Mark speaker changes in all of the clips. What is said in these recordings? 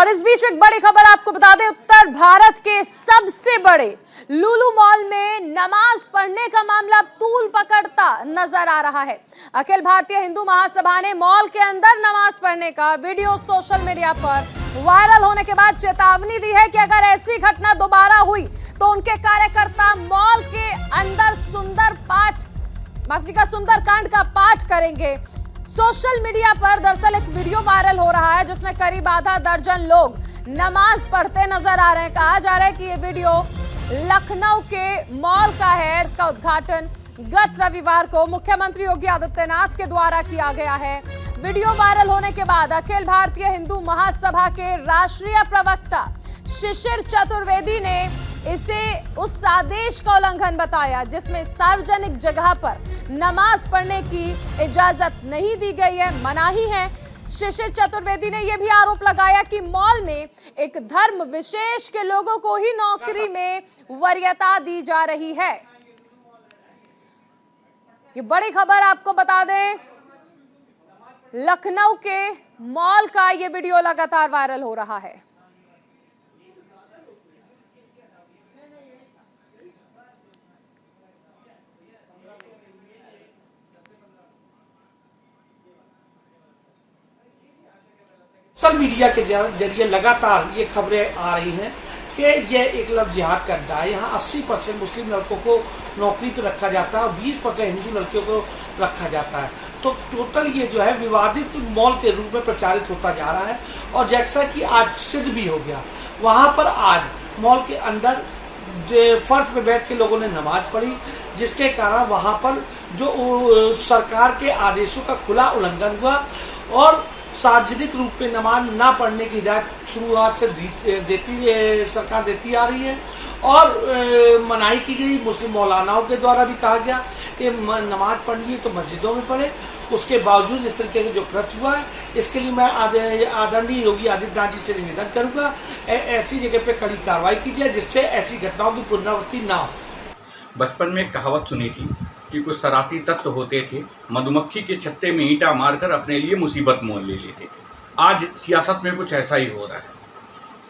Speaker 1: और इस बीच एक बड़ी खबर आपको बता दें, उत्तर भारत के सबसे बड़े लुलु मॉल में नमाज पढ़ने का मामला तूल पकड़ता नजर आ रहा है। अखिल भारतीय हिंदू महासभा ने मॉल के अंदर नमाज पढ़ने का वीडियो सोशल मीडिया पर वायरल होने के बाद चेतावनी दी है कि अगर ऐसी घटना दोबारा हुई तो उनके कार्यकर्ता मॉल के अंदर सुंदरकांड का पाठ करेंगे। सोशल मीडिया पर दरअसल एक वीडियो वायरल हो रहा है जिसमें करीब आधा दर्जन लोग नमाज पढ़ते नजर आ रहे हैं। कहा जा रहा है कि ये वीडियो लखनऊ के मॉल का है। इसका उद्घाटन गत रविवार को मुख्यमंत्री योगी आदित्यनाथ के द्वारा किया गया है। वीडियो वायरल होने के बाद अखिल भारतीय हिंदू महासभा के राष्ट्रीय प्रवक्ता शिशिर चतुर्वेदी ने इसे उस आदेश का उल्लंघन बताया जिसमें सार्वजनिक जगह पर नमाज पढ़ने की इजाजत नहीं दी गई है, मनाही है। शिशिर चतुर्वेदी ने यह भी आरोप लगाया कि मॉल में एक धर्म विशेष के लोगों को ही नौकरी में वरीयता दी जा रही है। ये बड़ी खबर आपको बता दें, लखनऊ के मॉल का ये वीडियो लगातार वायरल हो रहा है।
Speaker 2: सोशल मीडिया के जरिए लगातार ये खबरें आ रही हैं कि ये एक लव जिहाद का अड्डा है। यहाँ 80% मुस्लिम लड़कों को नौकरी पर रखा जाता है और 20% हिंदू लड़कियों को रखा जाता है। तो टोटल ये जो है विवादित मॉल के रूप में प्रचारित होता जा रहा है। और जैसा कि आज सिद्ध भी हो गया, वहां पर आज मॉल के अंदर फर्श पे बैठ के लोगों ने नमाज पढ़ी, जिसके कारण वहां पर जो सरकार के आदेशों का खुला उल्लंघन हुआ और सार्वजनिक रूप में नमाज ना पढ़ने की हिदायत शुरुआत से सरकार देती आ रही है और मनाही की गई। मुस्लिम मौलानाओं के द्वारा भी कहा गया कि नमाज पढ़नी है तो मस्जिदों में पढ़े। उसके बावजूद इस तरीके का जो कृत्य हुआ है, इसके लिए मैं आदरणीय योगी आदित्यनाथ जी से निवेदन करूंगा ऐसी जगह पे कड़ी कार्रवाई की जाए जिससे ऐसी घटनाओं की पुनरावृत्ति ना हो।
Speaker 3: बचपन में एक कहावत सुनी थी कि कुछ शरारती तत्व होते थे, मधुमक्खी के छत्ते में ईंटा मारकर अपने लिए मुसीबत मोल ले लेते थे। आज सियासत में कुछ ऐसा ही हो रहा है।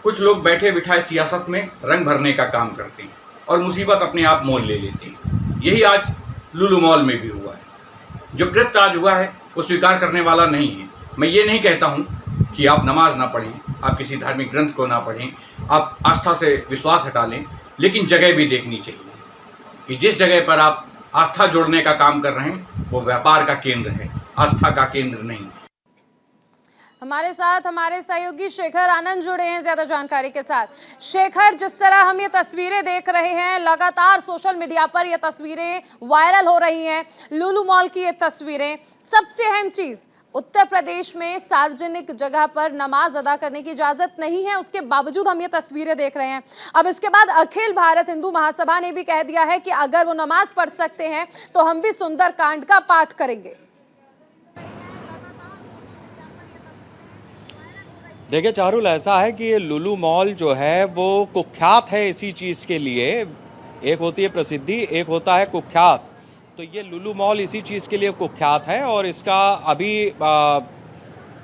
Speaker 3: कुछ लोग बैठे बिठाए सियासत में रंग भरने का काम करते हैं और मुसीबत अपने आप मोल ले लेते हैं। यही आज लुलु मॉल में भी हुआ है। जो कृत्य आज हुआ है वो स्वीकार करने वाला नहीं है। मैं ये नहीं कहता हूँ कि आप नमाज ना पढ़ें, आप किसी धार्मिक ग्रंथ को ना पढ़ें, आप आस्था से विश्वास हटा लें, लेकिन जगह भी देखनी चाहिए कि जिस जगह पर आप आस्था जोड़ने का काम कर रहे हैं वो व्यापार का केंद्र है, आस्था का केंद्र नहीं।
Speaker 1: हमारे साथ हमारे सहयोगी शेखर आनंद जुड़े हैं ज्यादा जानकारी के साथ। शेखर, जिस तरह हम ये तस्वीरें देख रहे हैं, लगातार सोशल मीडिया पर ये तस्वीरें वायरल हो रही हैं, लुलु मॉल की ये तस्वीरें। सबसे अहम चीज, उत्तर प्रदेश में सार्वजनिक जगह पर नमाज अदा करने की इजाजत नहीं है, उसके बावजूद हम ये तस्वीरें देख रहे हैं। अब इसके बाद अखिल भारत हिंदू महासभा ने भी कह दिया है कि अगर वो नमाज पढ़ सकते हैं तो हम भी सुंदरकांड का पाठ करेंगे।
Speaker 4: देखिए चारुल, ऐसा है कि ये लुलु मॉल जो है वो कुख्यात है इसी चीज़ के लिए। एक होती है प्रसिद्धि, एक होता है कुख्यात। तो ये लुलु मॉल इसी चीज़ के लिए कुख्यात है और इसका अभी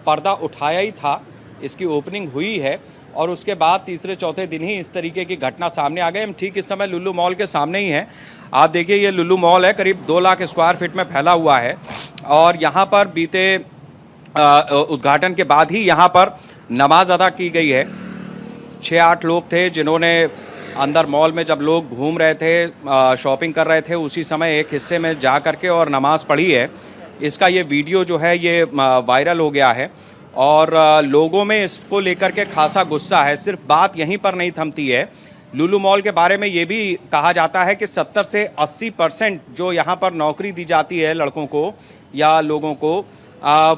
Speaker 4: पर्दा उठाया ही था, इसकी ओपनिंग हुई है और उसके बाद तीसरे चौथे दिन ही इस तरीके की घटना सामने आ गई। हम ठीक इस समय लुलु मॉल के सामने ही हैं। आप देखिए ये लुलु मॉल है, करीब 2 लाख स्क्वायर फीट में फैला हुआ है और यहाँ पर बीते उद्घाटन के बाद ही यहाँ पर नमाज अदा की गई है। 6-8 लोग थे जिन्होंने अंदर मॉल में जब लोग घूम रहे थे, शॉपिंग कर रहे थे, उसी समय एक हिस्से में जा करके और नमाज पढ़ी है। इसका ये वीडियो जो है ये वायरल हो गया है और लोगों में इसको लेकर के खासा गुस्सा है। सिर्फ बात यहीं पर नहीं थमती है। लुलु मॉल के बारे में ये भी कहा जाता है कि 70 से 80% जो यहाँ पर नौकरी दी जाती है लड़कों को या लोगों को,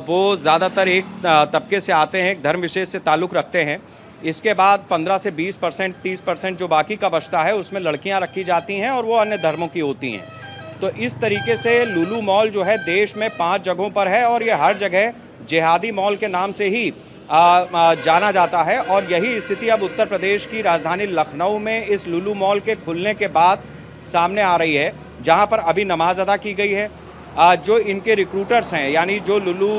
Speaker 4: वो ज़्यादातर एक तबके से आते हैं, एक धर्म विशेष से ताल्लुक़ रखते हैं। इसके बाद 15 से 20%, 30% जो बाकी का बचता है उसमें लड़कियां रखी जाती हैं और वो अन्य धर्मों की होती हैं। तो इस तरीके से लुलु मॉल जो है देश में 5 जगहों पर है और ये हर जगह जिहादी मॉल के नाम से ही जाना जाता है। और यही स्थिति अब उत्तर प्रदेश की राजधानी लखनऊ में इस लुलु मॉल के खुलने के बाद सामने आ रही है, जहाँ पर अभी नमाज अदा की गई है। जो इनके रिक्रूटर्स हैं, यानी जो लुलु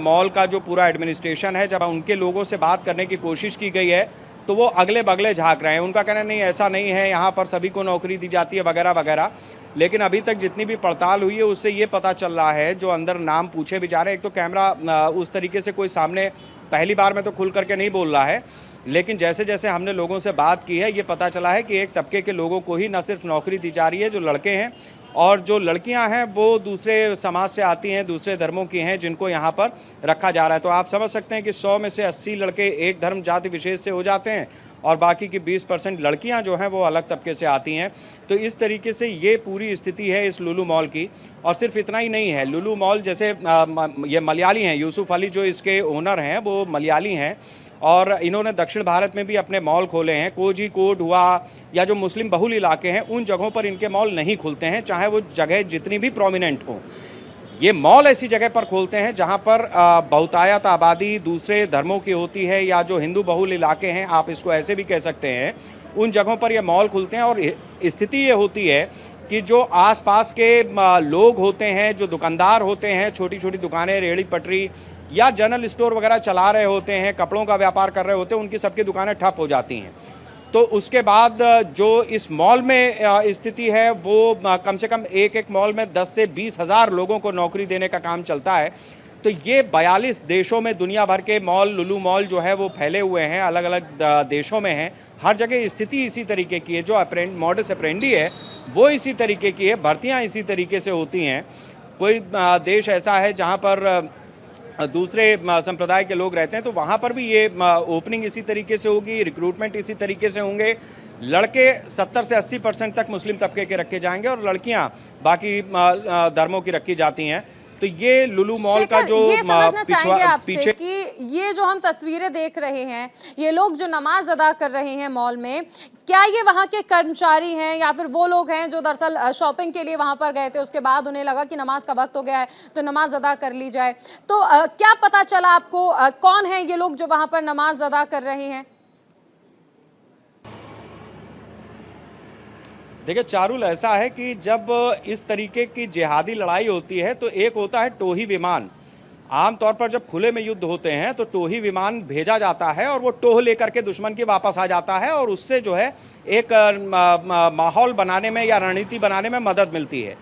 Speaker 4: मॉल का जो पूरा एडमिनिस्ट्रेशन है, जब उनके लोगों से बात करने की कोशिश की गई है तो वो अगले बगले झांक रहे हैं। उनका कहना नहीं, ऐसा नहीं है, यहाँ पर सभी को नौकरी दी जाती है वगैरह वगैरह। लेकिन अभी तक जितनी भी पड़ताल हुई है उससे ये पता चल रहा है, जो अंदर नाम पूछे भी जा रहे हैं, एक तो कैमरा उस तरीके से कोई सामने पहली बार में तो खुल करके नहीं बोल रहा है, लेकिन जैसे जैसे हमने लोगों से बात की है ये पता चला है कि एक तबके के लोगों को ही न सिर्फ नौकरी दी जा रही है, जो लड़के हैं और जो लड़कियां हैं वो दूसरे समाज से आती हैं, दूसरे धर्मों की हैं, जिनको यहाँ पर रखा जा रहा है। तो आप समझ सकते हैं कि 100 में से 80 लड़के एक धर्म जाति विशेष से हो जाते हैं और बाकी की 20% लड़कियां जो हैं वो अलग तबके से आती हैं। तो इस तरीके से ये पूरी स्थिति है इस लुलु मॉल की। और सिर्फ इतना ही नहीं है, लुलु मॉल जैसे ये मलयाली हैं, यूसुफ अली जो इसके ओनर हैं वो मलयाली हैं और इन्होंने दक्षिण भारत में भी अपने मॉल खोले हैं। कोझिकोड हुआ या जो मुस्लिम बहुल इलाके हैं उन जगहों पर इनके मॉल नहीं खुलते हैं, चाहे वो जगह जितनी भी प्रोमिनेंट हो। ये मॉल ऐसी जगह पर खोलते हैं जहां पर बहुतायत आबादी दूसरे धर्मों की होती है, या जो हिंदू बहुल इलाके हैं, आप इसको ऐसे भी कह सकते हैं, उन जगहों पर ये मॉल खुलते हैं। और स्थिति ये होती है कि जो आसपास के लोग होते हैं, जो दुकानदार होते हैं, छोटी छोटी दुकानें, रेहड़ी पटरी या जनरल स्टोर वगैरह चला रहे होते हैं, कपड़ों का व्यापार कर रहे होते हैं, उनकी सबकी दुकानें ठप हो जाती हैं। तो उसके बाद जो इस मॉल में स्थिति है वो कम से कम एक मॉल में 10 से 20 हज़ार लोगों को नौकरी देने का काम चलता है। तो ये 42 देशों में दुनिया भर के मॉल, लुलु मॉल जो है वो फैले हुए हैं, अलग अलग देशों में हैं। हर जगह स्थिति इसी तरीके की है, जो मॉडस ऑपरेंडी है वो इसी तरीके की है, भर्तियाँ इसी तरीके से होती हैं। कोई देश ऐसा है जहाँ पर दूसरे संप्रदाय के लोग रहते हैं तो वहाँ पर भी ये ओपनिंग इसी तरीके से होगी, रिक्रूटमेंट इसी तरीके से होंगे। लड़के 70 से 80% तक मुस्लिम तबके के रखे जाएंगे और लड़कियां बाकी धर्मों की रखी जाती हैं। तो ये लुलु मॉल का जो
Speaker 1: ये समझना चाहेंगे आपसे कि ये जो हम तस्वीरें देख रहे हैं, ये लोग जो नमाज अदा कर रहे हैं मॉल में, क्या ये वहाँ के कर्मचारी हैं या फिर वो लोग हैं जो दरअसल शॉपिंग के लिए वहाँ पर गए थे, उसके बाद उन्हें लगा कि नमाज का वक्त हो गया है तो नमाज अदा कर ली जाए। तो क्या पता चला आपको, कौन है ये लोग जो वहाँ पर नमाज अदा कर रहे हैं?
Speaker 4: देखिए चारुल, ऐसा है कि जब इस तरीके की जिहादी लड़ाई होती है तो एक होता है टोही विमान। आमतौर पर जब खुले में युद्ध होते हैं तो टोही विमान भेजा जाता है और वो टोह लेकर के दुश्मन के वापस आ जाता है और उससे जो है एक माहौल बनाने में या रणनीति बनाने में मदद मिलती है।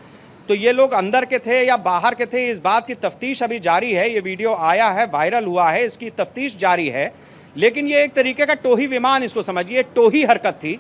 Speaker 4: तो ये लोग अंदर के थे या बाहर के थे, इस बात की तफ्तीश अभी जारी है। ये वीडियो आया है, वायरल हुआ है, इसकी तफ्तीश जारी है। लेकिन ये एक तरीके का टोही विमान, इसको समझिए, टोही हरकत थी।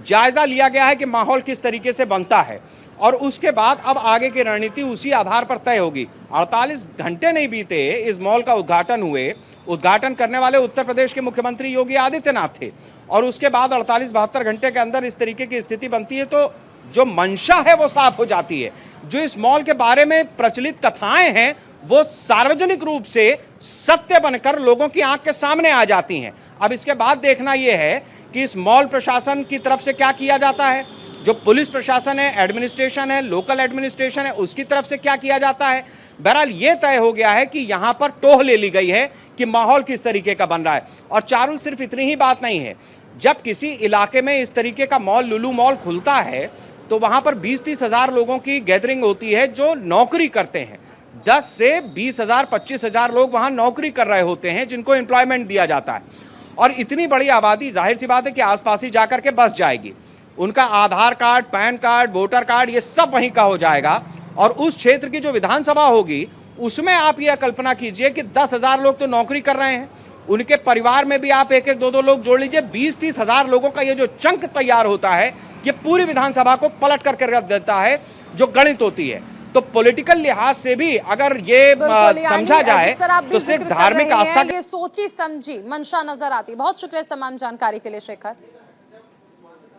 Speaker 4: जायजा लिया गया है कि माहौल किस तरीके से बनता है और उसके बाद अब आगे की रणनीति उसी आधार पर तय होगी। 48 घंटे नहीं बीते इस मॉल का उद्घाटन हुए, उद्घाटन करने वाले उत्तर प्रदेश के मुख्यमंत्री योगी आदित्यनाथ थे और उसके बाद 48-72 घंटे के अंदर इस तरीके की स्थिति बनती है तो जो मंशा है वो साफ हो जाती है। जो इस मॉल के बारे में प्रचलित कथाएं हैं वो सार्वजनिक रूप से सत्य बनकर लोगों की आंख के सामने आ जाती हैं। अब इसके बाद देखना यह है कि इस मॉल प्रशासन की तरफ से क्या किया जाता है, जो पुलिस प्रशासन है, एडमिनिस्ट्रेशन है, लोकल एडमिनिस्ट्रेशन है, उसकी तरफ से क्या किया जाता है। बहरहाल ये तय हो गया है कि यहां पर टोह ले ली गई है कि माहौल किस तरीके का बन रहा है। और चारुल, सिर्फ इतनी ही बात नहीं है, जब किसी इलाके में इस तरीके का मॉल, लुलु मॉल खुलता है तो वहां पर 20-30 हजार लोगों की गैदरिंग होती है जो नौकरी करते हैं। 10 से 20 हजार, 25 हजार लोग वहां नौकरी कर रहे होते हैं जिनको एम्प्लॉयमेंट दिया जाता है। और इतनी बड़ी आबादी, जाहिर सी बात है कि आसपास ही जाकर के बस जाएगी। उनका Aadhaar card, PAN card, voter card, ये सब वहीं का हो जाएगा। और उस क्षेत्र की जो विधानसभा होगी उसमें आप यह कल्पना कीजिए कि 10,000 लोग तो नौकरी कर रहे हैं, उनके परिवार में भी आप 1-1, 2-2 लोग जोड़ लीजिए, 20-30 हजार लोगों का ये जो चंक तैयार होता है ये पूरी विधानसभा को पलट करके रख देता है, जो गणित होती है। तो पॉलिटिकल लिहाज से भी अगर ये समझा जाए तो सिर्फ धार्मिक आस्था,
Speaker 1: ये सोची समझी मंशा नजर आती है। बहुत शुक्रिया इस तमाम जानकारी के लिए शेखर।